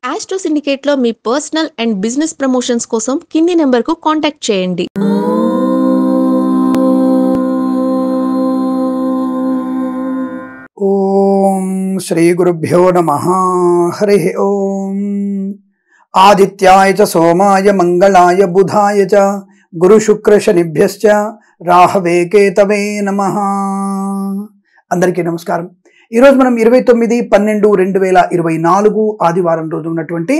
Astro సిండికేట్లో మీ personal and business promotions కోసం కింది నెంబర్కు కాంటాక్ట్ చేయండి. ఓం శ్రీ గురుభ్యో నమః. హరి ఓం. ఆదిత్యాయ చ సోమాయ మంగళాయ బుధాయ చ గురు శుక్ర శనిభ్యశ్చ రాహవే కేతవే నమః. అందరికీ నమస్కారం. ఈరోజు మనం 29/12/2024 ఆదివారం రోజు ఉన్నటువంటి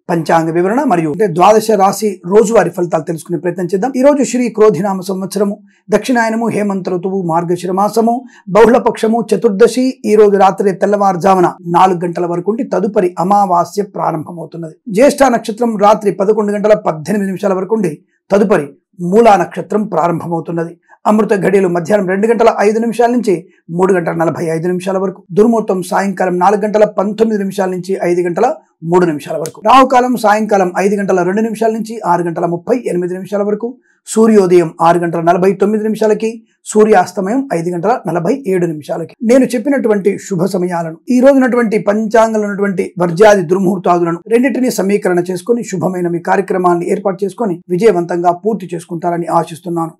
పంచాంగ వివరణ మరియు ద్వాదశ రాశి రోజువారి ఫలితాలు తెలుసుకునే ప్రయత్నం చేద్దాం. ఈ రోజు శ్రీ క్రోధినామ సంవత్సరము, దక్షిణాయనము, హేమంత ఋతువు, మార్గశిర మాసము, బహుళపక్షము, చతుర్దశి. ఈ రోజు రాత్రి తెల్లవారుజామున 4 గంటల వరకు తదుపరి అమావాస్య ప్రారంభమవుతున్నది. జ్యేష్ఠ నక్షత్రం రాత్రి 11:18 వరకు తదుపరి మూలా నక్షత్రం ప్రారంభమవుతున్నది. అమృత ఘడియలు మధ్యాహ్నం 2:05 నుంచి 3:45 వరకు. దుర్ముహూర్తం సాయంకాలం 4:19 నుంచి 5:03 వరకు. రాహుకాలం సాయంకాలం 5:02 నుంచి 6:38 వరకు. సూర్యోదయం 6:49 సూర్యాస్తమయం 5:47. నేను చెప్పినటువంటి శుభ సమయాలను, ఈ రోజు ఉన్నటువంటి పంచాంగంలో ఉన్నటువంటి వర్జ్యాది దుర్ముహూర్తాదులను రెండింటినీ సమీకరణ చేసుకుని శుభమైన మీ కార్యక్రమాన్ని ఏర్పాటు చేసుకుని విజయవంతంగా పూర్తి చేసుకుంటారని ఆశిస్తున్నాను.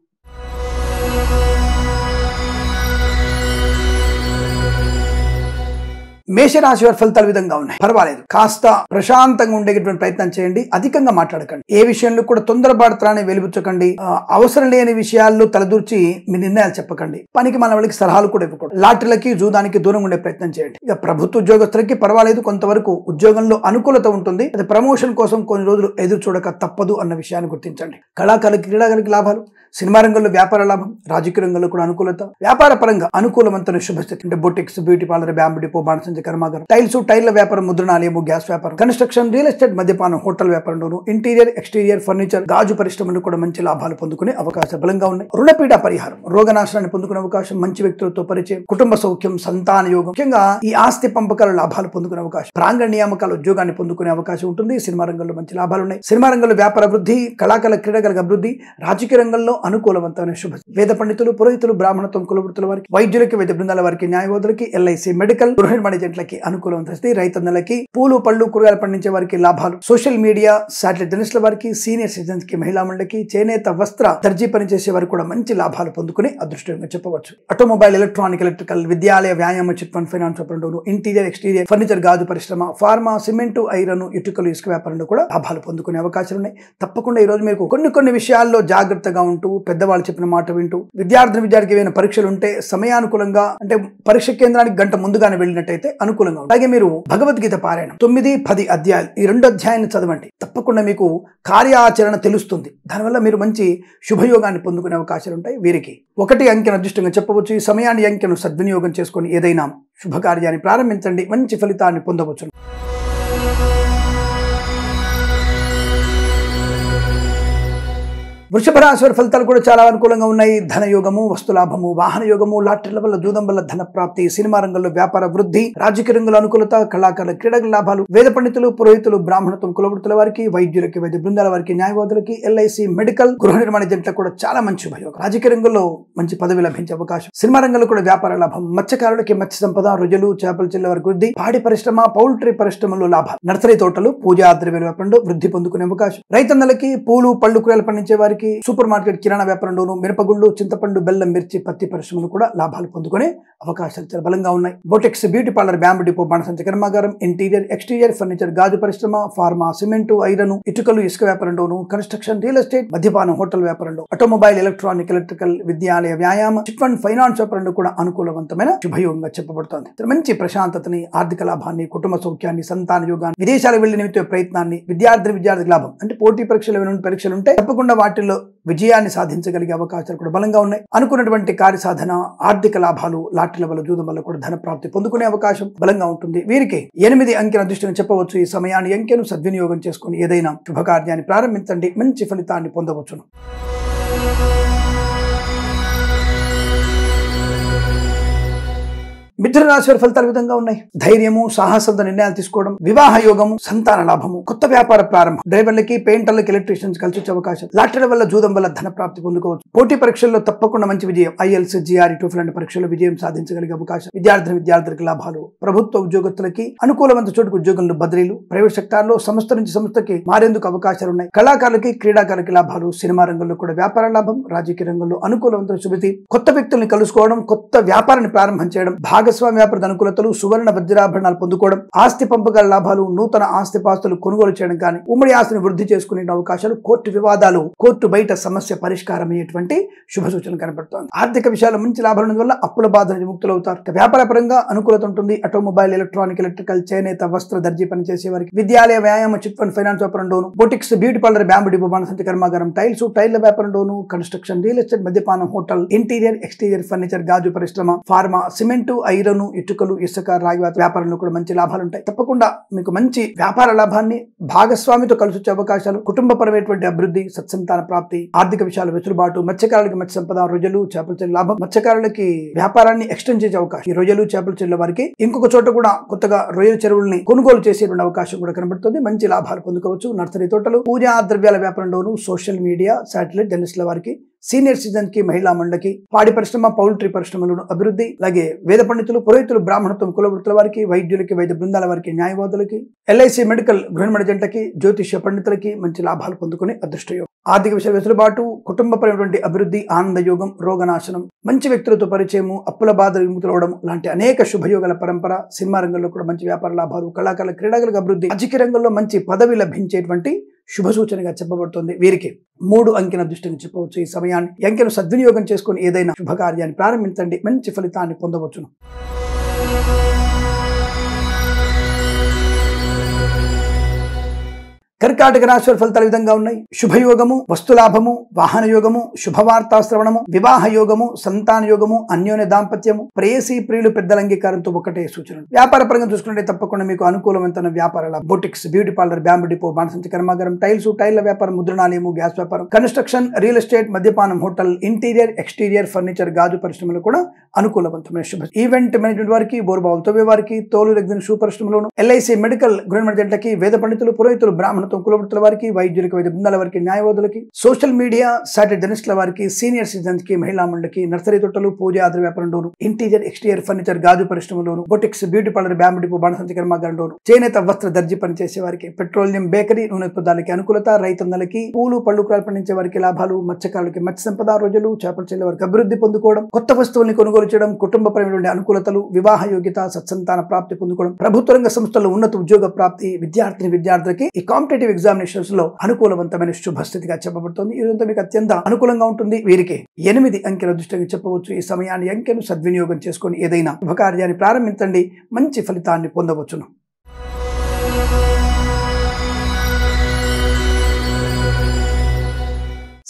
మేషరాశి వారి ఫలితాలు విధంగా ఉన్నాయి. పర్వాలేదు, కాస్త ప్రశాంతంగా ఉండేటువంటి ప్రయత్నం చేయండి. అధికంగా మాట్లాడకండి. ఏ విషయంలో కూడా తొందరపాటుతనాన్ని వెలిబుచ్చకండి. అవసరం లేని విషయాల్లో తలదూర్చి మీ నిర్ణయాలు చెప్పకండి. పనికి మన వాళ్ళకి సలహాలు కూడా ఇవ్వకూడదు. లాటరీలకి జూదానికి దూరంగా ఉండే ప్రయత్నం చేయండి. ఇక ప్రభుత్వ ఉద్యోగస్తులకి పర్వాలేదు, కొంతవరకు ఉద్యోగంలో అనుకూలత ఉంటుంది. అది ప్రమోషన్ కోసం కొన్ని రోజులు ఎదురు చూడక తప్పదు అన్న విషయాన్ని గుర్తించండి. కళాకారులకి, క్రీడాకారులకి లాభాలు, సినిమా రంగంలో వ్యాపార లాభం, రాజకీయ రంగంలో కూడా అనుకూలత, వ్యాపార పరంగా అనుకూలవంతమైన శుభస్థితి. అంటే boutiques, beauty parlour, bamboo depot, బాణసంచ కర్మాగారం, టైల్స్, టైర్ల వ్యాపారం, ముద్రణాలయము, గ్యాస్ వ్యాపారం, కన్స్ట్రక్షన్, రియల్ ఎస్టేట్, మద్యపానం, హోటల్ వ్యాపారంలోను, ఇంటీరియర్, ఎక్స్టీరియర్, ఫర్నిచర్, గాజు పరిశ్రమలు కూడా మంచి లాభాలు పొందుకునే అవకాశాలు బలంగా ఉన్నాయి. రుణపీడ పరిహారం, రోగనాశనాన్ని పొందుకునే అవకాశం, మంచి వ్యక్తులతో పరిచయం, కుటుంబ సౌఖ్యం, సంతాన యోగం, ముఖ్యంగా ఈ ఆస్తి పంపకాల లాభాలు పొందుకునే అవకాశం, ప్రాంగణ నియామకాల ఉద్యోగాన్ని పొందుకునే అవకాశం ఉంటుంది. సినిమా రంగంలో మంచి లాభాలు ఉన్నాయి. సినిమా రంగంలో వ్యాపార అభివృద్ధి, కళాకారుల, క్రీడాకారుల అభివృద్ధి, రాజకీయ రంగంలో అనుకూలవంతమైన శుభ. వేద పండితులు, పురోహితులు, బ్రాహ్మణత్వం, కులవృత్తుల వారికి, వైద్యులకి, వైద్య బృందాల వారికి, న్యాయవాదులకి, ఎల్ఐసి, మెడికల్, గృహ నిర్మాణ ఏజెంట్లకి అనుకూలవంత స్థితి. రైతన్నలకి, పూలు, పళ్ళు, కూరగాయలు పండించే వారికి లాభాలు. సోషల్ మీడియా, శాటిలైట్ జర్నలిస్టుల వారికి, సీనియర్ సిటిజన్స్ కి, మహిళా మండలికి, చేనేత, వస్త్ర, దర్జీ పనిచేసే వారికి కూడా మంచి లాభాలు పొందుకుని అదృష్టంగా చెప్పవచ్చు. ఆటోమొబైల్, ఎలక్ట్రానిక్, ఎలక్ట్రికల్, విద్యాలయ, వ్యాయామ, చిట్ ఫండ్, ఫైనాన్స్ వ్యాపారంలో, ఇంటీరియర్, ఎక్స్టీరియర్, ఫర్నిచర్, గాజు పరిశ్రమ, ఫార్మా, సిమెంటు, ఐరన్, ఇటుకలు, ఇసుక వ్యాపారంలో కూడా లాభాలు పొందుకునే అవకాశాలు ఉన్నాయి. తప్పకుండా ఈ రోజు మీకు కొన్ని విషయాల్లో జాగ్రత్తగా ఉంటూ, పెద్దవాళ్ళు చెప్పిన మాట వింటూ, విద్యార్థికి ఏమైనా పరీక్షలు ఉంటే సమయానుకూలంగా, అంటే పరీక్ష కేంద్రానికి గంట ముందుగానే వెళ్ళినట్టయితే అనుకూలంగా. అలాగే మీరు భగవద్గీత పారాయణం 9-10 అధ్యాయాలు, ఈ 2 అధ్యాయాన్ని చదవండి. తప్పకుండా మీకు కార్యాచరణ తెలుస్తుంది. దానివల్ల మీరు మంచి శుభయోగాన్ని పొందుకునే అవకాశాలు ఉంటాయి. వీరికి 1 అంకెను అదృష్టంగా చెప్పవచ్చు. ఈ సమయాన్ని, అంకెను సద్వినియోగం చేసుకొని ఏదైనా శుభకార్యాన్ని ప్రారంభించండి. మంచి ఫలితాన్ని పొందవచ్చు. వృషభ రాశి వారి ఫలితాలు కూడా చాలా అనుకూలంగా ఉన్నాయి. ధనయోగము, వస్తులాభము, వాహన యోగము, లాటరీల వల్ల, జూదం వల్ల ధన ప్రాప్తి, సినిమా రంగంలో వ్యాపార వృద్ధి, రాజకీయ రంగంలో అనుకూలత, కళాకారుల, క్రీడల లాభాలు, వేద పండితులు, పురోహితులు, బ్రాహ్మణత్వం, కులవృత్తుల వారికి, వైద్యులకి, వైద్య బృందాల వారికి, న్యాయవాదులకి, ఎల్ఐసి, మెడికల్, గృహ నిర్మాణ ఏజెంట్లకు కూడా చాలా మంచి శుభయోగం. రాజకీయ రంగంలో మంచి పదవి లభించే అవకాశం. సినిమా రంగంలో కూడా వ్యాపార లాభం. మత్స్యకారులకి మత్స్య సంపద, రొయ్యలు, చేపలు చెల్లె వారికి వృద్ధి, పాడి పరిశ్రమ, పౌల్ట్రీ పరిశ్రమలో లాభాలు, నర్సరీ తోటలు, పూజా ద్రవ్యాల వ్యాపారంలో వృద్ధి పొందుకునే అవకాశం. రైతన్నలకి, పూలు, పళ్ళు, కూరగాయలు పండించే వారికి, సూపర్ మార్కెట్, కిరాణా వ్యాపారంలోను, మిరపగుళ్ళు, చింతపండు, బెల్లం, మిర్చి, పత్తి పరిశ్రమలు కూడా లాభాలు పొందుకునే అవకాశాలు చాలా బలంగా ఉన్నాయి. Boutiques, beauty parlour, bamboo depot, బాణసంచ కర్మాగారం, ఇంటీరియర్, ఎక్స్టీరియర్, ఫర్నిచర్, గాజు పరిశ్రమ, ఫార్మా, సిమెంటు, ఐరన్, ఇటుకలు, ఇసుక వ్యాపారంలోను, కన్స్ట్రక్షన్, రియల్ ఎస్టేట్, మద్యపానం, హోటల్ వ్యాపారంలో, ఆటోమొబైల్, ఎలక్ట్రానిక్, ఎలక్ట్రికల్, విద్యాలయ, వ్యాయామ, చిట్ ఫండ్, ఫైనాన్స్ వ్యాపారంలో కూడా అనుకూలవంతమైన శుభయోగంగా చెప్పబడుతోంది. మంచి ప్రశాంతతని, ఆర్థిక లాభాన్ని, కుటుంబ సౌఖ్యాన్ని, సంతాన యోగాన్ని, విదేశాలకు వెళ్లి నిమిత్త ప్రయత్నాన్ని, విద్యార్థికి లాభం. అంటే పోటీ పరీక్షలు ఉంటే తప్పకుండా వాటిల్లో విజయాన్ని సాధించగలిగే అవకాశాలు కూడా బలంగా ఉన్నాయి. అనుకున్నటువంటి కార్యసాధన, ఆర్థిక లాభాలు, లాటరీల వల్ల, జూదం వల్ల కూడా ధన ప్రాప్తి పొందుకునే అవకాశం బలంగా ఉంటుంది. వీరికి 8 అంకెను అదృష్టంగా చెప్పవచ్చు. ఈ సమయాన్ని, అంకెను సద్వినియోగం చేసుకుని ఏదైనా శుభకార్యాన్ని ప్రారంభించండి. మంచి ఫలితాన్ని పొందవచ్చును. మిథున రాశి వారి ఫలితాలు ఈ విధంగా ఉన్నాయి. ధైర్యము, సాహసంతో నిర్ణయాలు తీసుకోవడం, వివాహ యోగము, సంతాన లాభము, కొత్త వ్యాపార ప్రారంభం, డ్రైవర్లకి, పెయింటర్లకి, ఎలక్ట్రీషియన్స్ కలిసి వచ్చే అవకాశం, లాటరీ వల్ల, జూదం వల్ల ధన ప్రాప్తి పొందుకోవచ్చు. పోటీ పరీక్షల్లో తప్పకుండా మంచి విజయం, IELTS, GRE, TOEFL లాంటి పరీక్షల్లో విజయం సాధించగలిగే అవకాశం, విద్యార్థులకు లాభాలు, ప్రభుత్వ ఉద్యోగస్తులకి అనుకూలమైన చోటుకు ఉద్యోగంలో బదిలీలు, ప్రైవేట్ సెక్టార్లో సంస్థ నుంచి సంస్థకి మారేందుకు అవకాశాలు ఉన్నాయి. కళాకారులకి, క్రీడాకారులకి లాభాలు, సినిమా రంగంలో కూడా వ్యాపార లాభం, రాజకీయ రంగంలో అనుకూలవంతమైన శుభతి, కొత్త వ్యక్తుల్ని కలుసుకోవడం, కొత్త వ్యాపారాన్ని ప్రారంభం చేయడం, భాగస్వామ్య వ్యాపార అనుకూలతలు, సువర్ణ వజ్రాభరణాలు పొందుకోవడం, ఆస్తి పంపకాల లాభాలు, నూతన ఆస్తిపాస్తులు కొనుగోలు చేయడం కానీ ఉమ్మడి ఆస్తిని వృద్ధి చేసుకునే అవకాశాలు, కోర్టు వివాదాలు, కోర్టు బయట సమస్య పరిష్కారం అయ్యేటువంటి శుభ సూచన కనబడుతోంది. ఆర్థిక విషయాల్లో మంచి లాభాల వల్ల అప్పుల బాధ నుంచి ముక్తులవుతారు. వ్యాపార పరంగా అనుకూలత ఉంటుంది. ఆటోమొబైల్, ఎలక్ట్రానిక్, ఎలక్ట్రికల్, చేనేత, వస్త్ర, దర్జీ పనిచేసే వారికి, విద్యాలయ, వ్యాయామ, చిట్ ఫండ్, ఫైనాన్స్ వ్యాపారంలోను, boutiques, beauty parlour, bamboo depot, బాణసంచి కర్మాగారం, టైల్ల వ్యాపారంలోను, కన్స్ట్రక్షన్, రియల్ ఎస్టేట్, మద్యపానం, హోటల్, ఇంటీరియర్, ఎక్స్టీరియర్ ఫర్నిచర్, గాజు పరిశ్రమ, ఫార్మా, సిమెంటు, ఐరన్, ఇటుకలు, ఇసుక, రాగి వ్యాపారంలో కూడా మంచి లాభాలు ఉంటాయి. తప్పకుండా మీకు మంచి వ్యాపార లాభాన్ని, భాగస్వామితో కలిసి వచ్చే అవకాశాలు, కుటుంబపరమైనటువంటి అభివృద్ధి, సత్సంతాన ప్రాప్తి, ఆర్థిక విషయాల వెసులుబాటు, మత్స్యకారులకి మత్స్య సంపద, రొయ్యలు, చేపల చెల్లి లాభం, మత్స్యకారులకి వ్యాపారాన్ని ఎక్స్టెండ్ చేసే అవకాశం, ఈ రొయ్యలు, చేపల చెల్లి వారికి ఇంకొక చోట కూడా కొత్తగా రొయ్యల చెరువుల్ని కొనుగోలు చేసేటువంటి అవకాశం కూడా కనబడుతుంది. మంచి లాభాలు పొందుకోవచ్చు. నర్సరీ తోటలు, పూజా ద్రవ్యాల వ్యాపారంలోను, సోషల్ మీడియా, శాటిలైట్, జర్నలిస్టుల వారికి, సీనియర్ సిటిజన్ కి, మహిళా మండలికి, పాడి పరిశ్రమ, పౌల్ట్రీ పరిశ్రమలను అభివృద్ధి, అలాగే వేద పండితులు, పురోహితులు, బ్రాహ్మణత్వం, కులవృత్తుల వారికి, వైద్యులకి, వైద్య బృందాల వారికి, న్యాయవాదులకి, LIC మెడికల్, గృహ జంటకి, జ్యోతిష్య పండితులకి మంచి లాభాలు పొందుకునే అదృష్టయోగం. ఆర్థిక విషయ వెసులుబాటు, కుటుంబపరమైనటువంటి అభివృద్ధి, ఆనందయోగం, రోగనాశనం, మంచి వ్యక్తులతో పరిచయము, అప్పుల బాధ విముక్తులవడం లాంటి అనేక శుభయోగాల పరంపర. సినిమా రంగంలో కూడా మంచి వ్యాపార లాభాలు, కళాకారుల, క్రీడాకారులకు అభివృద్ధి, రాజకీయ రంగంలో మంచి పదవి లభించేటువంటి శుభ సూచనగా చెప్పబడుతుంది. వీరికి 3 అంకెల దృష్టిని చెప్పవచ్చు. ఈ సమయాన్ని, ఈ అంకెను సద్వినియోగం చేసుకుని ఏదైనా శుభకార్యాన్ని ప్రారంభించండి, మంచి ఫలితాన్ని పొందవచ్చును. కర్కాటక రాశి వారి ఫలితాలు ఈ విధంగా ఉన్నాయి. శుభయోగము, వస్తులాభము, వాహన యోగము, శుభవార్తా శ్రవణము, వివాహ యోగము, సంతాన యోగము, అన్యోన్య దాంపత్యము, ప్రేయసీ ప్రియులు పెద్దల అంగీకారంతో ఒకటే సూచన. వ్యాపార పరంగా చూసుకుంటే తప్పకుండా మీకు అనుకూలవంతమైన వ్యాపారాల, boutiques, beauty parlour, bamboo depot, బాణసంచి కర్మాగారం, టైల్ల వ్యాపారం, ముద్రణాలయము, గ్యాస్ వ్యాపారం, కన్స్ట్రక్షన్, రియల్ ఎస్టేట్, మద్యపానం, హోటల్, ఇంటీరియర్, ఎక్స్టీరియర్ ఫర్నిచర్, గాజు పరిశ్రమలు కూడా అనుకూలవంతమైన శుభ. ఈవెంట్ మేనేజ్మెంట్ వారికి, బోర్బావులు తవ్వే వారికి, తోలు రెగ్జిన్ షూ పరిశ్రమలోను, LIC మెడికల్, గృహ జంటకి, వేద పండితులు, పురోహితులు, బ్రాహ్మణ కులవృత్తుల వారికి, వైద్యులకి, వైద్య బృందాల వారికి, న్యాయవాదులకి, సోషల్ మీడియా, శాటిలైట్ జర్నలిస్టుల వారికి, సీనియర్ సిటిజన్స్ కి, మహిళా మండలికి, నర్సరీ తోటలు, పూజా ఆద్ర వ్యాపారంలోను, ఇంటీరియర్, ఎక్స్టీరియర్ ఫర్నిచర్, గాజు పరిశ్రమలోను, boutiques, beauty parlour, bamboo depot, బాణసంచి కర్మాగారంలోను, చేనేత, వస్త్ర, దర్జీ పనిచేసే వారికి, పెట్రోలియం, బేకరీ, నూనె పదార్థాలకి అనుకూలత, రైతన్నలకి, పూలు, పళ్ళు కూరలు పండించే వారికి లాభాలు, మత్స్యకారులకి మత్స్య సంపద, రోజులు, చేపల చెల్లె వారికి అభివృద్ధి పొందుకోవడం, కొత్త వస్తువుల్ని కొనుగోలు చేయడం, కుటుంబపరమైనటువంటి అనుకూలతలు, వివాహ యోగ్యత, సత్సంతాన ప్రాప్తి పొందుకోవడం, ప్రభుత్వ రంగ సంస్థల్లో ఉన్నత ఉద్యోగ ప్రాప్తి, విద్యార్థులకి ఈ కాంపిటేటివ్ ఎగ్జామినేషన్స్ లో అనుకూలవంతమైన శుభస్థితిగా చెప్పబడుతుంది. ఈ రోజంతా మీకు అత్యంత అనుకూలంగా ఉంటుంది. వీరికి 8 అంకెల దృష్టిగా చెప్పవచ్చు. ఈ సమయాన్ని, అంకెను సద్వినియోగం చేసుకుని ఏదైనా శుభకార్యాన్ని ప్రారంభించండి, మంచి ఫలితాన్ని పొందవచ్చును.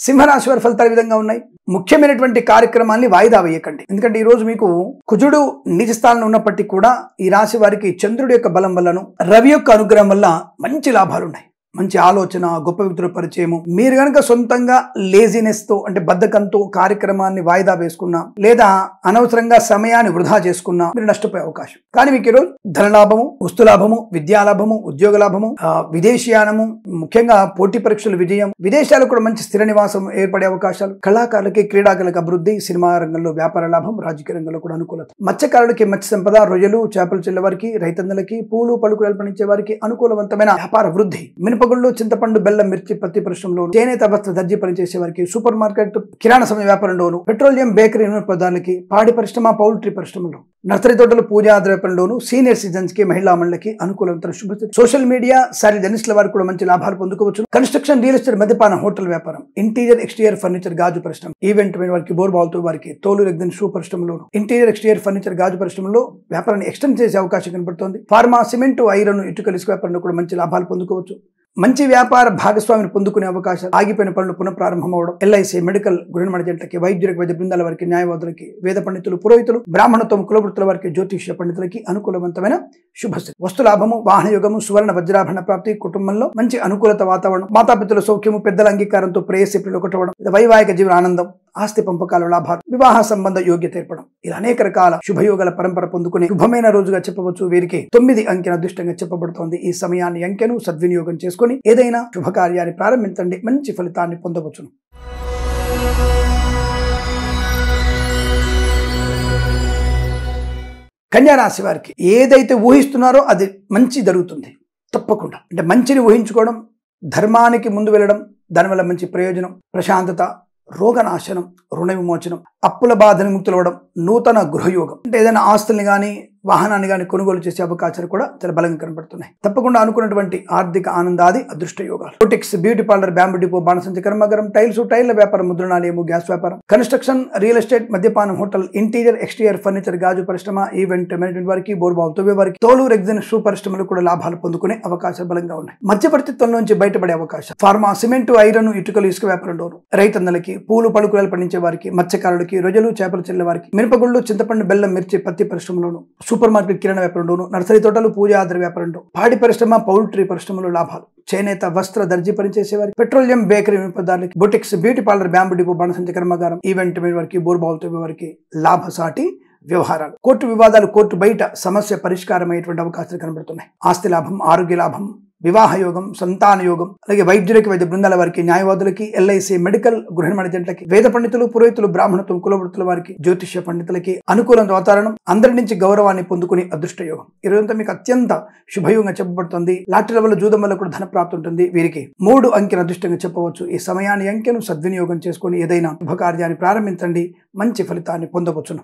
సింహరాశి వారి ఫలితాలు ఈ విధంగా ఉన్నాయి. ముఖ్యమైనటువంటి కార్యక్రమాన్ని వాయిదా వేయకండి. ఎందుకంటే ఈ రోజు మీకు కుజుడు నీచ స్థానంలో ఉన్నప్పటికీ కూడా ఈ రాశి వారికి చంద్రుడి యొక్క బలం వల్లను, రవి యొక్క అనుగ్రహం వల్ల మంచి లాభాలు ఉన్నాయి. మంచి ఆలోచన, గొప్ప వ్యక్తుల పరిచయము. మీరు కనుక సొంతంగా లేజినెస్ తో, అంటే బద్ధకంతో కార్యక్రమాన్ని వాయిదా వేసుకున్నా, లేదా అనవసరంగా సమయాన్ని వృధా చేసుకున్నా మీరు నష్టపోయే అవకాశం. కానీ మీకు ఈరోజు ధనలాభము, వస్తులాభము, విద్యాలాభము, ఉద్యోగ లాభము, విదేశీయానము, ముఖ్యంగా పోటీ పరీక్షలు విజయం, విదేశాలకు కూడా మంచి స్థిర నివాసం ఏర్పడే అవకాశాలు, కళాకారులకి, క్రీడాకారులకు అభివృద్ధి, సినిమా రంగంలో వ్యాపార లాభం, రాజకీయ రంగంలో కూడా అనుకూలత, మత్స్యకారులకి మత్స్య సంపద, రొయ్యలు, చేపలు చెల్లె వారికి, రైతన్నలకి, పూలు, పళ్ళు కూరలు పండించే వారికి అనుకూలవంతమైన వ్యాపార వృద్ధి, మినపగుళ్ళు, చింతపండు, బెల్లం, మిర్చి, పత్తి పరిశ్రమలోను, చేనేత, వస్త్ర, దర్జీ పనిచేసే వారికి, సూపర్ మార్కెట్, కిరాణా సమయ వ్యాపారంలోను, పెట్రోలియం, బేకరీ, నూనె పదార్థాలకి, పాడి పరిశ్రమ, పౌల్ట్రీ పరిశ్రమలో, నర్సరీ తోటలు, పూజా ద్రవ్యాపారంలోను, సీనియర్ సిటిజన్స్ కి, మహిళా మండలికి అనుకూలవంతమైన శుభస్థితి. సోషల్ మీడియా, శాటిలైట్ జర్నలిస్టుల వారికి కూడా మంచి లాభాలు పొందుకోవచ్చు. కన్స్ట్రక్షన్, రియల్ ఎస్టేట్, మద్యపాన, హోటల్ వ్యాపారం, ఇంటీరియర్, ఎక్స్టీరియర్ ఫర్నిచర్, గాజు పరిశ్రమ, ఈవెంట్ వారికి, బోర్బావులతో వారికి, తోలు రెగ్జిన్ షూ పరిశ్రమలోను, ఇంటీరియర్, ఎక్స్టీరియర్ ఫర్నిచర్, గాజు పరిశ్రమలో వ్యాపారాన్ని ఎక్స్టెండ్ చేసే అవకాశం కనబడుతోంది. ఫార్మా, సిమెంట్, ఐరన్, ఇటుకలు, ఇసుక వ్యాపారంలో కూడా మంచి లాభాలు పొందుకోవచ్చు. మంచి వ్యాపార భాగస్వామిని పొందుకునే అవకాశాలు, ఆగిపోయిన పనులు పునఃప్రారంభం అవడం, LIC మెడికల్, గృహ జంటకి, వైద్యులకి, వైద్య బృందాల వారికి, న్యాయవాదులకి, వేద పండితులు, పురోహితులు, బ్రాహ్మణత్వం, కులవృత్తుల వారికి, జ్యోతిష్య పండితులకి అనుకూలవంతమైన శుభస్థితి. వస్తులాభము, వాహన యోగము, సువర్ణ వజ్రాభరణ ప్రాప్తి, కుటుంబంలో మంచి అనుకూలత వాతావరణం, మాతాపితల సౌఖ్యము, పెద్దల అంగీకారంతో ప్రేయసి ప్రియులు ఒకటవడం, వైవాహిక జీవన ఆనందం, ఆస్తి పంపకాల లాభాలు, వివాహ సంబంధ యోగ్యత ఏర్పడం, ఇలా అనేక రకాల శుభయోగాల పరంపర పొందుకునే శుభమైన రోజుగా చెప్పవచ్చు. వీరికి 9 అంకెను అదృష్టంగా చెప్పబడుతోంది. ఈ సమయాన్ని అంకెను సద్వినియోగం చేసుకుని ఏదైనా శుభకార్యాన్ని ప్రారంభించండి, మంచి ఫలితాన్ని పొందవచ్చును. కన్యా రాశి వారికి ఏదైతే ఊహిస్తున్నారో అది మంచి జరుగుతుంది తప్పకుండా. అంటే మంచిని ఊహించుకోవడం, ధర్మానికి ముందు వెళ్ళడం, దానివల్ల మంచి ప్రయోజనం, ప్రశాంతత, రోగనాశనం, రుణ విమోచనం, అప్పుల బాధని ముక్తులవడం, నూతన గృహయోగం, అంటే ఏదైనా ఆస్తుల్ని కానీ వాహనాన్ని కానీ కొనుగోలు చేసే అవకాశాలు కూడా చాలా బలంగా కనబడుతున్నాయి. తప్పకుండా అనుకున్నటువంటి ఆర్థిక ఆనందాది అదృష్ట యోగాలు. Boutiques, beauty parlour, bamboo depot, బాణసంచ కర్మాగారం, టైర్ల వ్యాపారం, ముద్రణాలయము, గ్యాస్ వ్యాపారం, కన్స్ట్రక్షన్, రియల్ ఎస్టేట్, మద్యపానం, హోటల్, ఇంటీరియర్ ఎక్స్టీరియర్ ఫర్నిచర్, గాజు పరిశ్రమ, ఈవెంట్ మేనేజ్మెంట్ వారికి, బోర్బావు తవ్వే వారికి, తోలు రెగ్జిన్ షూ పరిశ్రమలు కూడా లాభాలు పొందుకునే అవకాశాలు బలంగా ఉన్నాయి. మధ్యవర్తిత్వం నుంచి బయటపడే అవకాశం. ఫార్మా, సిమెంట్, ఐరన్, ఇటుకలు, ఇసుక వ్యాపారంలోను, రైతన్నలకి, పూలు పలుకురాలు పండించే వారికి, మత్స్యకారులకి, రొయ్యలు, చేపలు చెల్లె వారికి, మినపగుళ్ళు, చింతపండు, బెల్లం, మిర్చి, పత్తి పరిశ్రమలోను, సూపర్ మార్కెట్, కిరాణా వ్యాపారంలోను, నర్సరీ తోటలు, పూజా ద్రవ్య వ్యాపారంలో, పాడి పరిశ్రమ, పౌల్ట్రీ పరిశ్రమలో లాభాలు, చేనేత, వస్త్ర, దర్జీ పనిచేసేవారికి, పెట్రోలియం, బేకరీ వినియోగదారులకి, boutiques, beauty parlour, bamboo depot, బాణసంచ కర్మాగారం, ఈవెంట్ వారికి, బోర్బావులతో వారికి లాభసాటి వ్యవహారాలు. కోర్టు వివాదాలు, కోర్టు బయట సమస్య పరిష్కారం అయ్యేటువంటి అవకాశాలు కనబడుతున్నాయి. ఆస్తి లాభం, ఆరోగ్య లాభం, వివాహ యోగం, సంతాన యోగం, అలాగే వైద్యులకి, వైద్య బృందాల వారికి, న్యాయవాదులకి, ఎల్ఐసి, మెడికల్, గృహ మేనేజెంట్లకి, వేద పండితులు, పురోహితులు, బ్రాహ్మణత్వం, కులవృత్తుల వారికి, జ్యోతిష్య పండితులకి అనుకూల వాతావరణం, అందరి నుంచి గౌరవాన్ని పొందుకుని అదృష్ట యోగం. ఈరోజంతా మీకు అత్యంత శుభయోగంగా చెప్పబడుతుంది. లాటరీల వల్ల, జూదం వల్ల కూడా ధన ప్రాప్తి ఉంటుంది. వీరికి 3 అంకెను అదృష్టంగా చెప్పవచ్చు. ఈ సమయాన్ని అంకెను సద్వినియోగం చేసుకుని ఏదైనా శుభకార్యాన్ని ప్రారంభించండి, మంచి ఫలితాన్ని పొందవచ్చును.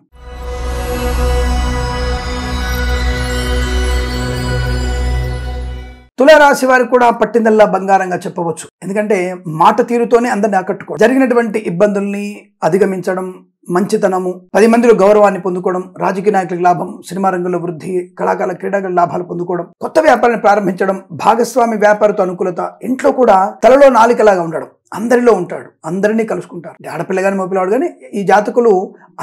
తులారాశి వారికి కూడా పట్టిందల్లా బంగారంగా చెప్పవచ్చు. ఎందుకంటే మాట తీరుతోనే అందరిని ఆకట్టుకోవడం, జరిగినటువంటి ఇబ్బందుల్ని అధిగమించడం, మంచితనము, 10 మందిలో గౌరవాన్ని పొందుకోవడం, రాజకీయ నాయకులకు లాభం, సినిమా రంగంలో వృద్ధి, కళాకారుల క్రీడాల లాభాలు పొందుకోవడం, కొత్త వ్యాపారాన్ని ప్రారంభించడం, భాగస్వామి వ్యాపారతో అనుకూలత, ఇంట్లో కూడా తలలో నాలికలాగా ఉండడం, అందరిలో ఉంటాడు, అందరినీ కలుసుకుంటారు. ఆడపిల్ల కానీ మగపిల్లవాడు కానీ ఈ జాతకులు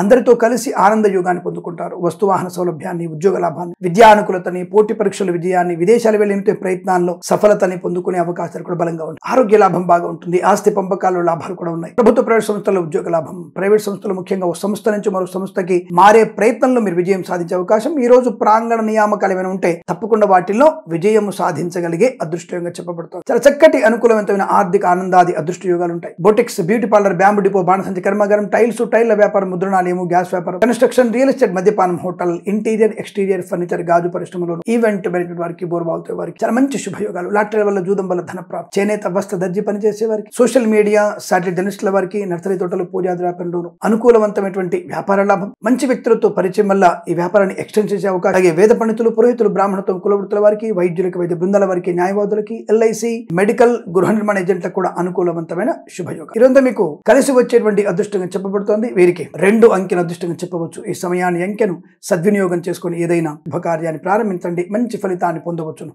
అందరితో కలిసి ఆనంద యోగాన్ని పొందుకుంటారు. వస్తువాహన సౌలభ్యాన్ని, ఉద్యోగ లాభాన్ని, విద్యా అనుకూలతని, పోటీ పరీక్షల విజయాన్ని, విదేశాలు వెళ్ళే ప్రయత్నాల్లో సఫలతని పొందుకునే అవకాశాలు కూడా బలంగా ఉంటాయి. ఆరోగ్య లాభం బాగా ఉంటుంది. ఆస్తి పంపకాల్లో లాభాలు కూడా ఉన్నాయి. ప్రభుత్వ ప్రైవేట్ సంస్థల్లో ఉద్యోగ లాభం, ప్రైవేట్ సంస్థలు ముఖ్యంగా ఒక సంస్థ నుంచి మరో సంస్థకి మారే ప్రయత్నంలో మీరు విజయం సాధించే అవకాశం. ఈ రోజు ప్రాంగణ నియామకాలు ఏమైనా ఉంటే తప్పకుండా వాటిల్లో విజయం సాధించగలిగే అదృష్టంగా చెప్పబడుతుంది. చాలా చక్కటి అనుకూలవంతమైన ఆర్థిక ఆనందాది అదృష్ట యోగాలు ఉంటాయి. Boutiques, beauty parlour, bamboo depot, బాణసంచ కర్మాగారం, టైర్ల వ్యాపారం, ముద్రణాలయము, గ్యాస్ వ్యాపారం, కన్స్ట్రక్షన్, రియల్ ఎస్టేట్, మద్యపానం, హోటల్, ఇంటీరియర్ ఎక్స్టీరియర్ ఫర్నిచర్, గాజు పరిశ్రమలో, ఈవెంట్ మేనేజ్మెంట్ వారికి, బోర్బావులతో వారికి చాలా మంచి శుభయోగాలు. లాటరీల వల్ల, జూదం వల్ల ధన ప్రాప్తి, చేనేత, వస్త్ర, దర్జీ పనిచేసే వారికి, సోషల్ మీడియా, శాటిలైట్ జర్నలిస్టుల వారికి, నర్సరీ తోటలు, పూజా వ్యాపారంలోను అనుకూలవంతమైనటువంటి వ్యాపార లాభం, మంచి వ్యక్తులతో పరిచయం వల్ల ఈ వ్యాపారాన్ని ఎక్స్టెండ్ చేసే అవకాశం. అలాగే వేద పండితులు, పురోహితులు, బ్రాహ్మణత్వం, కులవృత్తుల వారికి, వైద్యులకి, వైద్య బృందాల వారికి, న్యాయవాదులకి, ఎల్ఐసి, మెడికల్, గృహ నిర్మాణ ఏజెంట్లకు కూడా అనుకూలవంతమైన శుభయోగం. ఇదంతా మీకు కలిసి వచ్చేటువంటి అదృష్టంగా చెప్పబడుతోంది. వీరికి 2 అంకెను అదృష్టంగా చెప్పవచ్చు. ఈ సమయాన్ని అంకెను సద్వినియోగం చేసుకుని ఏదైనా శుభకార్యాన్ని ప్రారంభించండి, మంచి ఫలితాన్ని పొందవచ్చును.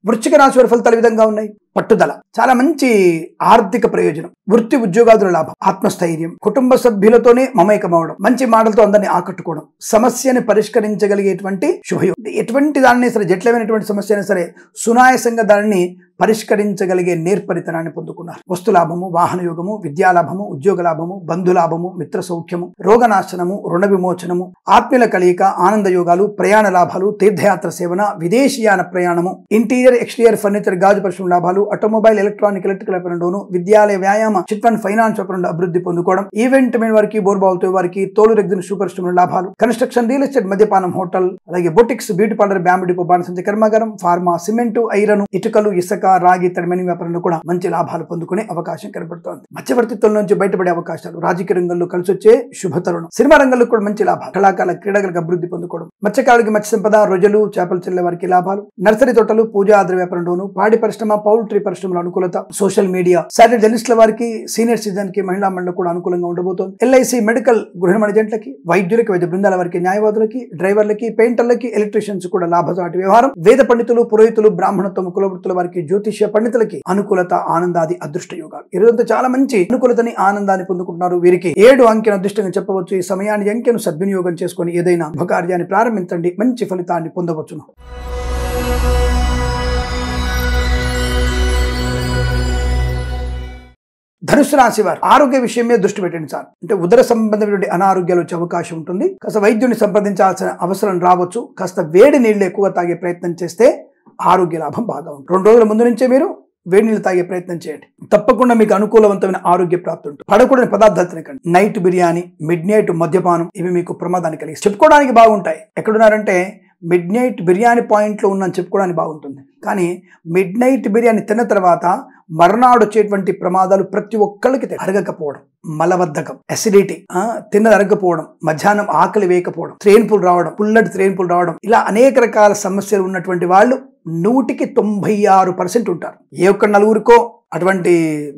వృశ్చిక రాశి వారి ఫలితాలు విధంగా ఉన్నాయి. పట్టుదల, చాలా మంచి ఆర్థిక ప్రయోజనం, వృత్తి ఉద్యోగాదుల లాభం, ఆత్మస్థైర్యం, కుటుంబ సభ్యులతోనే మమేకమవడం, మంచి మాటలతో అందరినీ ఆకట్టుకోవడం, సమస్యని పరిష్కరించగలిగేటువంటి శుభయోగం. ఎటువంటి దాన్ని సరే, జట్లమైనటువంటి సమస్య అయినా సరే సునాయాసంగా దానిని పరిష్కరించగలిగే నేర్పరితనాన్ని పొందుకున్నారు. వస్తు లాభము, వాహన యోగము, విద్యాలాభము, ఉద్యోగ లాభము, బంధులాభము, మిత్ర సౌఖ్యము, రోగనాశనము, రుణ విమోచనము, ఆత్మీయుల కలియిక, ఆనంద యోగాలు, ప్రయాణ లాభాలు, తీర్థయాత్ర సేవన, విదేశీయాన ప్రయాణము, ఇంటీరియర్ ఎక్స్టీరియర్ ఫర్నిచర్, గాజు పరిశ్రమ లాభాలు, ఆటోమొబైల్, ఎలక్ట్రికల్ వ్యాపారంలోను, విద్యాలయ, వ్యాయామ, చిట్ ఫండ్, ఫైనాన్స్ వ్యాపారంలో అభివృద్ధి పొందుకోవడం, ఈవెంట్ మేనేజ్మెంట్ వారికి, బోర్బావులతో వారికి, తోలు రెగ్జిన్ షూ పరిశ్రమ లాభాలు, కన్స్ట్రక్షన్, రియల్ ఎస్టేట్, మద్యపానం, హోటల్, అలాగే boutiques, beauty parlour, bamboo depot, బాణసంచ కర్మాగారం, ఫార్మా, సిమెంట్, ఐరన్, ఇటుకలు, ఇసుక, రాగి, తడిమని వ్యాపారంలో కూడా మంచి లాభాలు పొందుకునే అవకాశం కనబడుతోంది. మధ్యవర్తిత్వం నుంచి బయటపడే అవకాశాలు, రాజకీయ రంగంలో కలిసి వచ్చే శుభతరుణం, సినిమా రంగంలో కూడా మంచి లాభాలు, కళాకారుల క్రీడలకు అభివృద్ధి పొందుకోవడం, మత్స్యకారులకి మత్స్య సంపద, రొయ్యలు, చేపలు చెల్లె వారికి లాభాలు, నర్సరీ తోటలు, పూజా ద్రవ్య వ్యాపారంలోను, పాడి పరిశ్రమ, పౌల్ట్రీ పరిశ్రమలో అనుకూలత, సోషల్ మీడియా, శాటిలైట్ జర్నలిస్టుల వారికి, సీనియర్ సిటిజన్ కి, మహిళా మండలి కూడా అనుకూలంగా ఉండబోతోంది. ఎల్ఐసి, మెడికల్, గృహ నిర్మాణ ఏజెంట్లకి, వైద్యులకి, వైద్య బృందాల వారికి, న్యాయవాదులకి, డ్రైవర్లకి, పెయింటర్లకి, ఎలక్ట్రీషియన్స్ కూడా లాభసాటి వ్యవహారం, వేద పండితులు, పురోహితులు, బ్రాహ్మణత్వం, కులవృత్తుల వారికి, జ్యోతిష్య పండితులకి అనుకూలత, ఆనందాది అదృష్ట యోగాలు. ఈరోజు చాలా మంచి అనుకూలతని, ఆనందాన్ని పొందుకుంటున్నారు. వీరికి 7 అంకెను అదృష్టంగా చెప్పవచ్చు. ఈ సమయాన్ని అంకెను సద్వినియోగం చేసుకుని ఏదైనా శుభకార్యాన్ని ప్రారంభించండి, మంచి ఫలితాన్ని పొందవచ్చును. ధనుసు రాశి వారు ఆరోగ్య విషయం మీద దృష్టి పెట్టండి సార్. అంటే ఉదర సంబంధమైనటువంటి అనారోగ్యాలు వచ్చే అవకాశం ఉంటుంది. కాస్త వైద్యుని సంప్రదించాల్సిన అవసరం రావచ్చు. కాస్త వేడి నీళ్లు ఎక్కువగా తాగే ప్రయత్నం చేస్తే ఆరోగ్య లాభం బాగా ఉంటుంది. 2 రోజుల ముందు నుంచే మీరు వేడి నీళ్ళు తాగే ప్రయత్నం చేయండి. తప్పకుండా మీకు అనుకూలవంతమైన ఆరోగ్య ప్రాప్తి ఉంటుంది. పడకూడని పదార్థాలు తినకండి. నైట్ బిర్యానీ, మిడ్ నైట్ మద్యపానం ఇవి మీకు ప్రమాదాన్ని కలిగి చెప్పుకోవడానికి బాగుంటాయి. ఎక్కడున్నారంటే మిడ్ నైట్ బిర్యానీ పాయింట్లో ఉన్నాను చెప్పుకోవడానికి బాగుంటుంది. కానీ మిడ్ నైట్ బిర్యానీ తిన్న తర్వాత మర్నాడు వచ్చేటువంటి ప్రమాదాలు ప్రతి ఒక్కరికి అరగకపోవడం, మలబద్ధకం, అసిడిటీ, తిన్నది అరగకపోవడం, మధ్యాహ్నం ఆకలి వేయకపోవడం, త్రేన్పులు రావడం, పుల్లటి త్రేన్పులు రావడం, ఇలా అనేక రకాల సమస్యలు ఉన్నటువంటి వాళ్ళు 100కి 96% ఉంటారు. ఏ ఒక్క నలుగురికో అటువంటి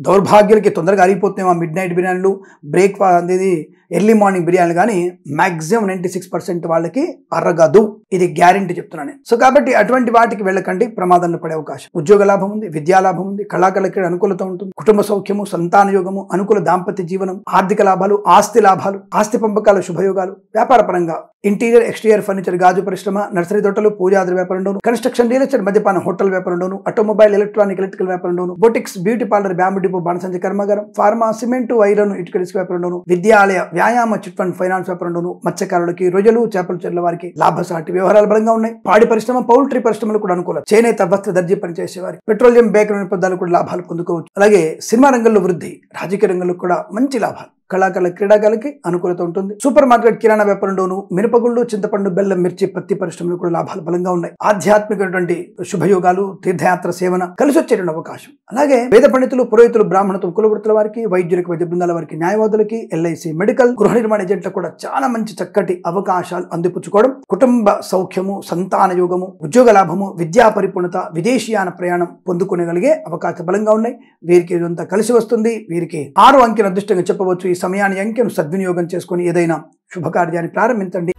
దౌర్భాగ్యులకి తొందరగా అరిగిపోతున్నాయి ఆ మిడ్ నైట్ బిర్యానీలు, బ్రేక్ఫాస్ట్ అనేది ఎర్లీ మార్నింగ్ బిర్యానీ, కానీ మాక్సిమం 96% వాళ్ళకి అరగదు. ఇది గ్యారెంటీ చెప్తున్నాను. సో కాబట్టి అటువంటి వాటికి వెళ్ళకండి, ప్రమాదంలో పడే అవకాశం. ఉద్యోగ లాభం ఉంది, విద్యా లాభం ఉంది, కళాకారులకి అనుకూలత ఉంటుంది, కుటుంబ సౌఖ్యము, సంతాన యోగము, అనుకూల దాంపత్య జీవనం, ఆర్థిక లాభాలు, ఆస్తి లాభాలు, ఆస్తి పంపకాల శుభయోగాలు, వ్యాపార పరంగా ఇంటీరియర్ ఎక్స్టీరియర్ ఫర్నిచర్, గాజు పరిశ్రమ, నర్సరీ తోటలు, పూజాద్ర వ్యాపారంలోను, కన్స్ట్రక్షన్, రియల్ ఎస్టేట్, మద్యపాన, హోటల్ వ్యాపారంలోను, ఆటోమొబైల్, ఎలక్ట్రానిక్, ఎలక్ట్రికల్ వ్యాపారంలోను, boutiques, beauty parlour, bamboo depot, బాణసంచ కర్మాగారం, ఫార్మా, సిమెంటు, ఐరన్, ఇటుక ఇసుక వ్యాపారంలోను, విద్యాలయ, వ్యాయామ, చిట్ ఫండ్, ఫైనాన్స్ వ్యాపారంలోను, మత్స్యకారులకి, రొయ్యలు, చేపల చెర్ల వారికి లాభసాటి వ్యవహారాలు బలంగా ఉన్నాయి. పాడి పరిశ్రమ, పౌల్ట్రీ పరిశ్రమలు కూడా అనుకూలం. చేనేత, వస్త్ర, దర్జీ పనిచేసే వారికి, పెట్రోలియం, బేకరీ పదార్థాలు కూడా లాభాలు పొందుకోవచ్చు. అలాగే సినిమా రంగంలో వృద్ధి, రాజకీయ రంగంలో కూడా మంచి లాభాలు, కళాకారుల, క్రీడాకారులకి అనుకూలత ఉంటుంది. సూపర్ మార్కెట్, కిరాణా వ్యాపారంలోను, మినపగుళ్ళు, చింతపండు, బెల్లం, మిర్చి, పత్తి పరిశ్రమలు కూడా లాభాలు బలంగా ఉన్నాయి. ఆధ్యాత్మికటువంటి శుభయోగాలు, తీర్థయాత్ర సేవన కలిసి వచ్చేటువంటి అవకాశం. అలాగే వేద పండితులు, పురోహితులు, బ్రాహ్మణత్వం, కులవృత్తుల వారికి, వైద్యులకు, వైద్య బృందాల వారికి, న్యాయవాదులకి, ఎల్ఐసి, మెడికల్, గృహ నిర్మాణ ఏజెంట్లకు కూడా చాలా మంచి చక్కటి అవకాశాలు అందిపుచ్చుకోవడం. కుటుంబ సౌఖ్యము, సంతాన యోగము, ఉద్యోగ లాభము, విద్యా పరిపూర్ణత, విదేశీయాన ప్రయాణం పొందుకునేగలిగే అవకాశాలు బలంగా ఉన్నాయి. వీరికి ఇదంతా కలిసి వస్తుంది. వీరికి 6 అంకెను అదృష్టంగా చెప్పవచ్చు. ఈ సమయాన్ని అంకెను సద్వినియోగం చేసుకుని ఏదైనా శుభకార్యాన్ని ప్రారంభించండి.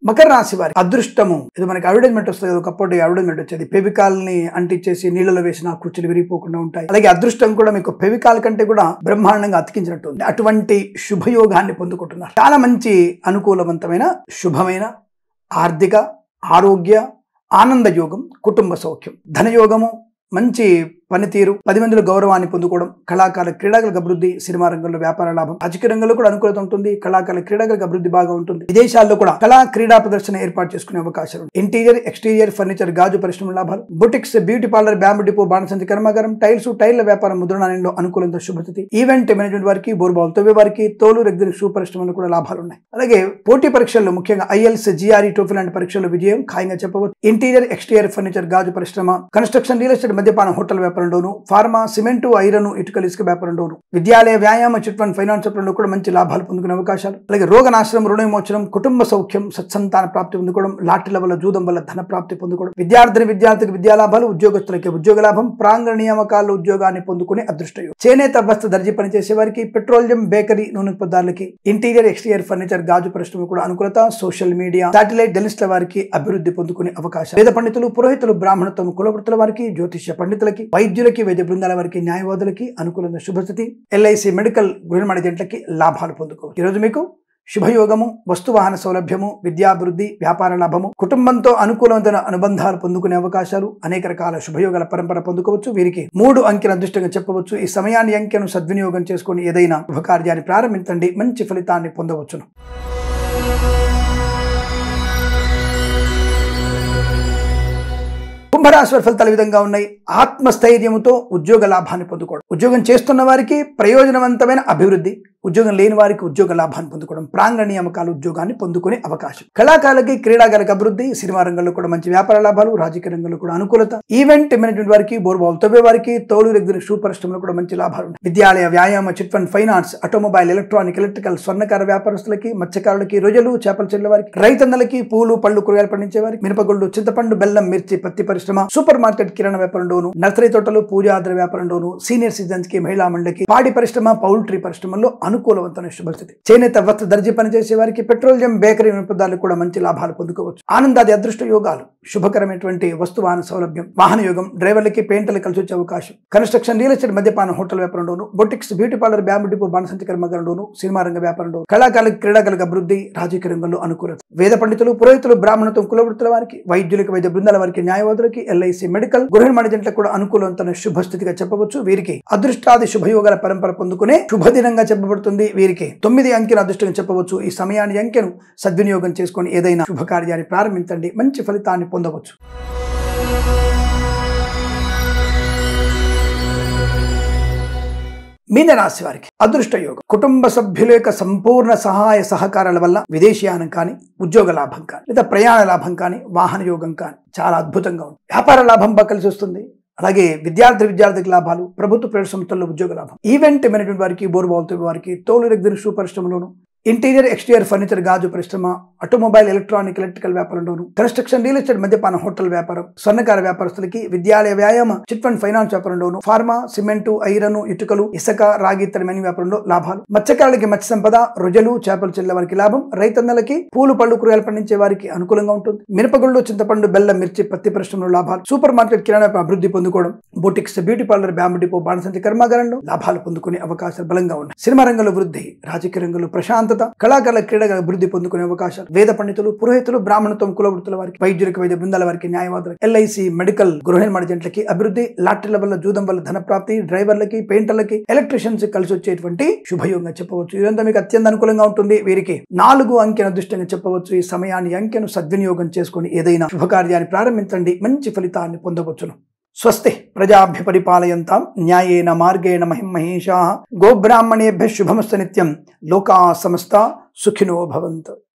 మకర రాశి వారి అదృష్టము, ఇది మనకి అడ్వర్టైజ్మెంట్ వస్తుంది కదా, ఒకప్పుడు అడ్వర్టైజ్మెంట్ వచ్చేది, ఫెవికాల్ని అంటించేసి నీళ్ళలో వేసిన కుర్చీలు విరిగిపోకుండా ఉంటాయి. అలాగే అదృష్టం కూడా మీకు ఫెవికాల్ కంటే కూడా బ్రహ్మాండంగా అతికించినట్టు ఉంది. అటువంటి శుభయోగాన్ని పొందుకుంటున్నారు. చాలా మంచి అనుకూలవంతమైన శుభమైన ఆర్థిక, ఆరోగ్య, ఆనంద యోగం, కుటుంబ సౌఖ్యం, ధనయోగము, మంచి పనితీరు, 10 మందిలో గౌరవాన్ని పొందుకోవడం, కళాకారుల, క్రీడాకారులకు అభివృద్ధి, సినిమా రంగంలో వ్యాపార లాభం, రాజకీయ రంగంలో కూడా అనుకూలత ఉంటుంది. కళాకారుల, క్రీడాకారులకు అభివృద్ధి బాగా ఉంటుంది. విదేశాల్లో కూడా కళా క్రీడా ప్రదర్శన ఏర్పాటు చేసుకునే అవకాశాలు. ఇంటీరియర్ ఎక్స్టీరియర్ ఫర్నిచర్, గాజు పరిశ్రమ లాభాలు, boutiques, beauty parlour, bamboo depot, బాణసంచి కర్మాగారం, టైల్స్, టైర్ల వ్యాపారం, ముద్రణాలయంలో అనుకూలంగా శుభస్థితి. ఈవెంట్ మేనేజ్మెంట్ వారికి, బోర్బాల్ తవ్వే వారికి, తోలు రెగ్జిన్ షూ పరిశ్రమలో కూడా లాభాలు ఉన్నాయి. అలాగే పోటీ పరీక్షల్లో ముఖ్యంగా ఐఎల్స్, జిఆర్ఈ, టోఫెల్ లాంటి పరీక్షల్లో విజయం ఖాయంగా చెప్పవచ్చు. ఇంటీరియర్ ఎక్స్టీరియర్ ఫర్నిచర్, గాజు పరిశ్రమ, కన్స్ట్రక్షన్, రియల్ ఎస్టేట్, మద్యపాన, హోటల్ వ్యాపారంలోను, ఫార్మా, సిమెంటు, ఐరన్, ఇటుకలు ఇసుక వ్యాపారంలోను, విద్యాలయ, వ్యాయామ, చిట్ ఫండ్, ఫైనాన్స్ వ్యాపారంలో కూడా మంచి లాభాలు పొందుకునే అవకాశాలు. అలాగే రోగనాశనం, రుణ విమోచనం, కుటుంబ సౌఖ్యం, సత్సంతాన ప్రాప్తి పొందుకోవడం, లాటరీల వల్ల, జూదం వల్ల ధన ప్రాప్తి పొందుకోవడం, విద్యార్థికి విద్యా లాభాలు, ఉద్యోగస్తులకి ఉద్యోగ లాభం, ప్రాంగణ నియామకాల్లో ఉద్యోగాన్ని పొందుకునే అదృష్టం. చేనేత, వస్త్ర, దర్జీ పనిచేసే వారికి, పెట్రోలియం, బేకరీ, నూనె పదార్థాలకి, ఇంటీరియర్ ఎక్స్టీరియర్ ఫర్నిచర్, గాజు పరిశ్రమ కూడా అనుకూలత. సోషల్ మీడియా, శాటిలైట్ జర్నలిస్టుల వారికి అభివృద్ధి పొందుకునే అవకాశం. వేద పండితులు, పురోహితులు, బ్రాహ్మణత్వం, కులవృత్తుల వారికి, జ్యోతిష్య పండితులకి, వైద్యులకి, వైద్య బృందాల వారికి, న్యాయవాదులకి అనుకూలంగా శుభస్థితి. ఎల్ఐసి, మెడికల్, గృహ నిర్మాణ ఏజెంట్లకి లాభాలు పొందుకోవచ్చు. ఈరోజు మీకు శుభయోగము, వస్తువాహన సౌలభ్యము, విద్యాభివృద్ధి, వ్యాపార లాభము, కుటుంబంతో అనుకూలమైన అనుబంధాలు పొందుకునే అవకాశాలు, అనేక రకాల శుభయోగాల పరంపర పొందుకోవచ్చు. వీరికి 3 అంకెను అదృష్టంగా చెప్పవచ్చు. ఈ సమయాన్ని అంకెను సద్వినియోగం చేసుకుని ఏదైనా శుభకార్యాన్ని ప్రారంభించండి, మంచి ఫలితాన్ని పొందవచ్చును. కుంభరాశి వారి ఫలితాలు ఈ విధంగా ఉన్నాయి. ఆత్మస్థైర్యముతో ఉద్యోగ లాభాన్ని పొందుకోవడం, ఉద్యోగం చేస్తున్న వారికి ప్రయోజనవంతమైన అభివృద్ధి, ఉద్యోగం లేని వారికి ఉద్యోగ లాభాన్ని పొందుకోవడం, ప్రాంగణ నియామకాలు, ఉద్యోగాన్ని పొందుకునే అవకాశం. కళాకారులకి, క్రీడాకారులకు అభివృద్ధి, సినిమా రంగంలో కూడా మంచి వ్యాపార లాభాలు, రాజకీయ రంగంలో కూడా అనుకూలత. ఈవెంట్ మేనేజ్మెంట్ వారికి, బోర్బాల్ తవ్వే వారికి, తోలు రెగ్జిన్ షూ పరిశ్రమలో కూడా మంచి లాభాలు ఉన్నాయి. విద్యాలయ, వ్యాయామ, chit fund, finance, automobile, electronic, electrical, స్వర్ణకార వ్యాపారస్తులకి, మత్స్యకారులకి, రొయ్యలు, చేపల చెర్ల వారికి, రైతన్నలకి, పూలు, పళ్ళు, కూరగాయలు పండించే వారికి, మినపగుళ్ళు, చింతపండు, బెల్లం, మిర్చి, పత్తి పరిశ్రమ, సూపర్ మార్కెట్, కిరాణా వ్యాపారంలోను, నర్సరీ తోటలు, పూజాద్ర వ్యాపారంలోను, సీనియర్ సిటిజన్స్ కి, మహిళా మండలికి, పాడి పరిశ్రమ, పౌల్ట్రీ పరిశ్రమల్లో అనుకూలవంతమైన శుభస్థితి. చేనేత, వస్త్ర, దర్జీ పనిచేసే వారికి, పెట్రోలియం, బేకరీ పదార్థాలు కూడా మంచి లాభాలు పొందుకోవచ్చు. ఆనందాది అదృష్ట యోగాలు, శుభకరమైనటువంటి వస్తువాహన సౌలభ్యం, వాహన యోగం, డ్రైవర్లకి, పెయింటర్లు కలిసి వచ్చే అవకాశం. కన్స్ట్రక్షన్, రియల్ ఎస్టేట్, మద్యపాన, హోటల్ వ్యాపారంలోను, boutiques, beauty parlour, bamboo depot, బాణసంచి కర్మాగారంలోను, సినిమా రంగ వ్యాపారంలో, కళాకారులకు, క్రీడాకారులకు అభివృద్ధి, రాజకీయ రంగంలో అనుకూలత. వేద పండితులు, పురోహితులు, బ్రాహ్మణత్వం, కులవృత్తుల వారికి, వైద్యులకి, వైద్య బృందాల వారికి, న్యాయవాదులకి జంటలకి, ఎల్ఐసి మెడికల్, గృహ నిర్మాణ జంటలకు కూడా అనుకూలవంతమైన శుభస్థితిగా చెప్పవచ్చు. వీరికి అదృష్టాది శుభయోగాల పరంపర పొందుకునే శుభదినంగా చెప్పబడుతుంది. వీరికి 9 అంకెను అదృష్టంగా చెప్పవచ్చు. ఈ సమయాన్ని అంకెను సద్వినియోగం చేసుకొని ఏదైనా శుభకార్యాన్ని ప్రారంభించండి, మంచి ఫలితాన్ని పొందవచ్చు. మీనరాశి వారికి అదృష్ట యోగం. కుటుంబ సభ్యుల యొక్క సంపూర్ణ సహాయ సహకారాల వల్ల విదేశీయానం కానీ, ఉద్యోగ లాభం కానీ, లేదా ప్రయాణ లాభం కానీ, వాహన యోగం కానీ చాలా అద్భుతంగా ఉంది. వ్యాపార లాభం కలిసి వస్తుంది. అలాగే విద్యార్థికి లాభాలు, ప్రభుత్వ ప్రైవేట్ సంస్థల్లో ఉద్యోగ లాభం, ఈవెంట్ మేనేజ్మెంట్ వారికి, బోర్బాల్తో వారికి, తోలు రెగ్జిన్ షూ పరిశ్రమలోను, ఇంటీరియర్ ఎక్స్టీరియర్ ఫర్నిచర్ గాజు పరిశ్రమ, ఆటోమొబైల్ ఎలక్ట్రానిక్ ఎలక్ట్రికల్ వ్యాపారంలోను, కన్స్ట్రక్షన్ రియల్ ఎస్టేట్ మద్యపాన హోటల్ వ్యాపారం, స్వర్ణకార వ్యాపారస్తులకి, విద్యాలయ వ్యాయామ చిట్ ఫండ్ ఫైనాన్స్ వ్యాపారంలోను, ఫార్మా, సిమెంటు, ఐరన్, ఇటుకలు, ఇసుక, రాగి ఇత్తడి మెని వ్యాపారంలో లాభాలు, మత్స్యకారులకి మత్స్య సంపద, రొయ్యలు, చేపలు చెల్లె వారికి లాభం, రైతన్నలకి, పూలు పళ్ళు కూరగాయలు పండించే వారికి అనుకూలంగా ఉంటుంది. మిరపగుళ్ళు, చింతపండు, బెల్లం, మిర్చి, పత్తి పరిశ్రమలో లాభాలు, సూపర్ మార్కెట్ కిరాణా అభివృద్ధి పొందుకోవడం, boutiques, beauty parlour, bamboo depot, బాణసంచి కర్మాగారంలో లాభాలు పొందుకునే అవకాశాలు బలంగా ఉన్నాయి. సినిమా రంగంలో వృద్ధి, రాజకీయ రంగంలో ప్రశాంతత, కళాకారుల క్రీడగా అభివృద్ధి పొందుకునే అవకాశాలు, వేద పండితులు, పురోహితులు, బ్రాహ్మణత్వం, కులవృత్తుల వారికి, వైద్యులకు, వైద్య బృందాల వారికి, న్యాయవాదులకు, ఎల్ఐసి మెడికల్, గృహ నిర్మాణ జంటలకి అభివృద్ధి, లాటరీల వల్ల, జూదం వల్ల ధనప్రాప్తి, డ్రైవర్లకి, పెయింటర్లకి, ఎలక్ట్రీషియన్స్ కలిసి వచ్చేటువంటి శుభయోగంగా చెప్పవచ్చు. ఇదంతా మీకు అత్యంత అనుకూలంగా ఉంటుంది. వీరికి 4 అంకెను అదృష్టంగా చెప్పవచ్చు. ఈ సమయాన్ని అంకెను సద్వినియోగం చేసుకుని ఏదైనా శుభకార్యాన్ని ప్రారంభించండి, మంచి ఫలితాన్ని పొందవచ్చును. స్వస్తి ప్రజాభ్య పరిపాలయంతాం న్యాయేన మార్గేణ మహిమహేషాః గోబ్రాహ్మణేభ్యః శుభమస్తు నిత్యం. లోకా సమస్తా సుఖినో భవంతు.